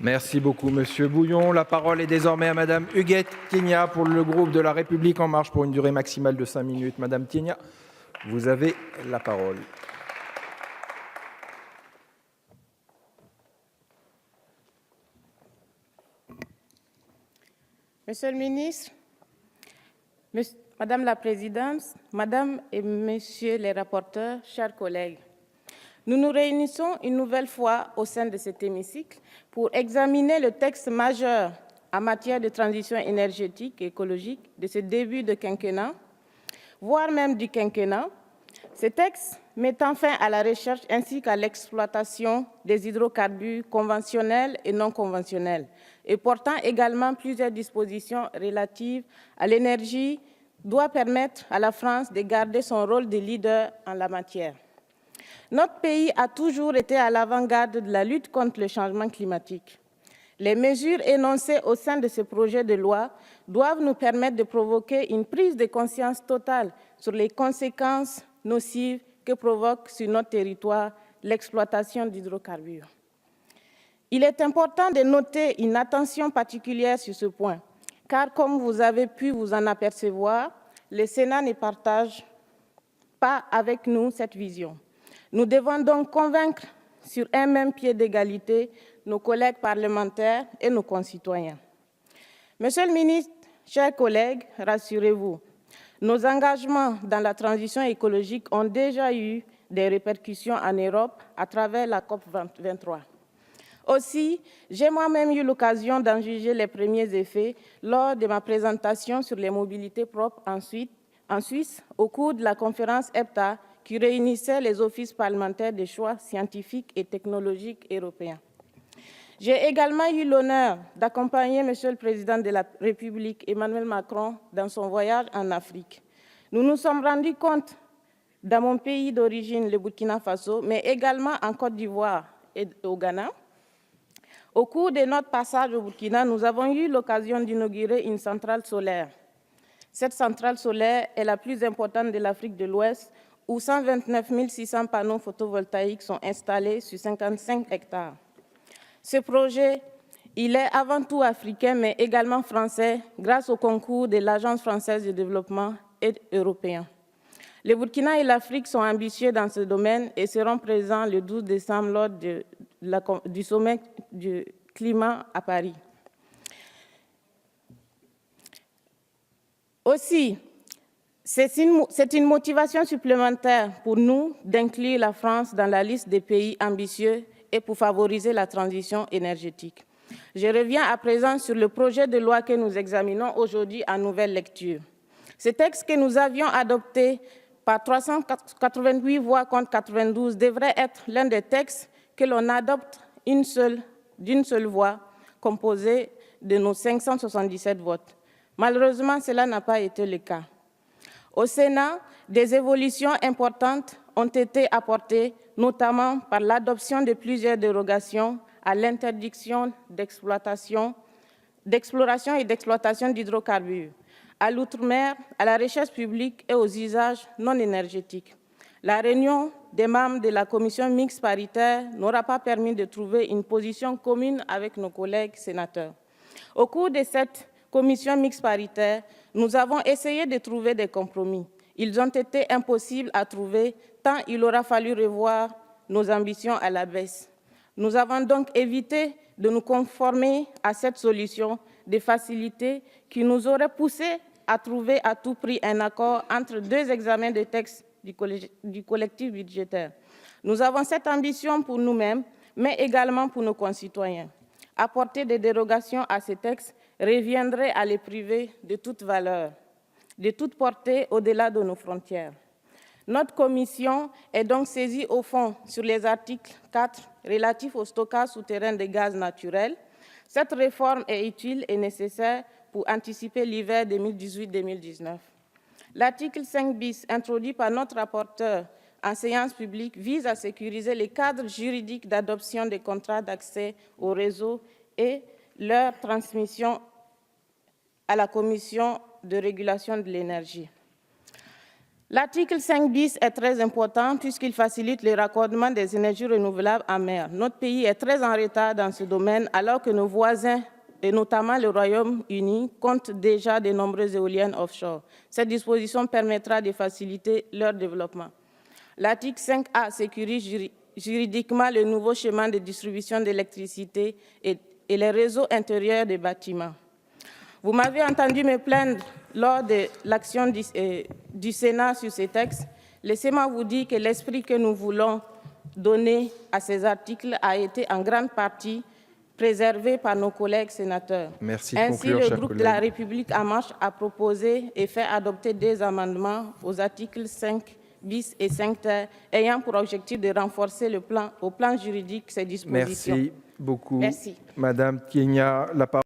Merci beaucoup, Monsieur Bouillon. La parole est désormais à Madame Huguette Tiénia pour le groupe de La République En Marche pour une durée maximale de 5 minutes. Madame Tiénia, vous avez la parole. Monsieur le ministre, Madame la Présidente, Madame et Messieurs les rapporteurs, chers collègues, nous nous réunissons une nouvelle fois au sein de cet hémicycle pour examiner le texte majeur en matière de transition énergétique et écologique de ce début de quinquennat, voire même du quinquennat. Ce texte mettant fin à la recherche ainsi qu'à l'exploitation des hydrocarbures conventionnels et non conventionnels et portant également plusieurs dispositions relatives à l'énergie doit permettre à la France de garder son rôle de leader en la matière. Notre pays a toujours été à l'avant-garde de la lutte contre le changement climatique. Les mesures énoncées au sein de ce projet de loi doivent nous permettre de provoquer une prise de conscience totale sur les conséquences nocives que provoque sur notre territoire l'exploitation d'hydrocarbures. Il est important de noter une attention particulière sur ce point, car comme vous avez pu vous en apercevoir, le Sénat ne partage pas avec nous cette vision. Nous devons donc convaincre sur un même pied d'égalité nos collègues parlementaires et nos concitoyens. Monsieur le ministre, chers collègues, rassurez-vous, nos engagements dans la transition écologique ont déjà eu des répercussions en Europe à travers la COP 23. Aussi, j'ai moi-même eu l'occasion d'en juger les premiers effets lors de ma présentation sur les mobilités propres en Suisse au cours de la conférence EPTA qui réunissait les offices parlementaires des choix scientifiques et technologiques européens. J'ai également eu l'honneur d'accompagner Monsieur le Président de la République, Emmanuel Macron, dans son voyage en Afrique. Nous nous sommes rendus compte, dans mon pays d'origine, le Burkina Faso, mais également en Côte d'Ivoire et au Ghana. Au cours de notre passage au Burkina, nous avons eu l'occasion d'inaugurer une centrale solaire. Cette centrale solaire est la plus importante de l'Afrique de l'Ouest, où 129 600 panneaux photovoltaïques sont installés sur 55 hectares. Ce projet, il est avant tout africain, mais également français, grâce au concours de l'Agence française de développement et européen. Le Burkina et l'Afrique sont ambitieux dans ce domaine et seront présents le 12 décembre lors du sommet du climat à Paris. Aussi, c'est une motivation supplémentaire pour nous d'inclure la France dans la liste des pays ambitieux et pour favoriser la transition énergétique. Je reviens à présent sur le projet de loi que nous examinons aujourd'hui en nouvelle lecture. Ce texte que nous avions adopté par 388 voix contre 92 devrait être l'un des textes que l'on adopte d'une seule voix, composée de nos 577 votes. Malheureusement, cela n'a pas été le cas. Au Sénat, des évolutions importantes ont été apportées, notamment par l'adoption de plusieurs dérogations à l'interdiction d'exploration et d'exploitation d'hydrocarbures, à l'outre-mer, à la recherche publique et aux usages non énergétiques. La réunion des membres de la commission mixte paritaire n'aura pas permis de trouver une position commune avec nos collègues sénateurs. Au cours de cette commission mixte paritaire, nous avons essayé de trouver des compromis. Ils ont été impossibles à trouver tant il aura fallu revoir nos ambitions à la baisse. Nous avons donc évité de nous conformer à cette solution de facilité qui nous aurait poussé à trouver à tout prix un accord entre deux examens de textes du collectif budgétaire. Nous avons cette ambition pour nous-mêmes, mais également pour nos concitoyens. Apporter des dérogations à ces textes reviendrait à les priver de toute valeur, de toute portée au-delà de nos frontières. Notre commission est donc saisie au fond sur les articles 4 relatifs au stockage souterrain de gaz naturel. Cette réforme est utile et nécessaire pour anticiper l'hiver 2018-2019. L'article 5 bis, introduit par notre rapporteur en séance publique, vise à sécuriser les cadres juridiques d'adoption des contrats d'accès au réseau et leur transmission à la Commission de régulation de l'énergie. L'article 5 bis est très important puisqu'il facilite le raccordement des énergies renouvelables en mer. Notre pays est très en retard dans ce domaine alors que nos voisins, et notamment le Royaume-Uni, comptent déjà de nombreuses éoliennes offshore. Cette disposition permettra de faciliter leur développement. L'article 5A sécurise juridiquement le nouveau schéma de distribution d'électricité et les réseaux intérieurs des bâtiments. Vous m'avez entendu me plaindre lors de l'action du Sénat sur ces textes. Laissez-moi vous dire que l'esprit que nous voulons donner à ces articles a été en grande partie préservé par nos collègues sénateurs. Merci. Ainsi, le groupe de la République En Marche a proposé et fait adopter des amendements aux articles 5 bis et 5 ter, ayant pour objectif de renforcer au plan juridique ces dispositions. Merci beaucoup. Merci. Madame Kenya, la parole.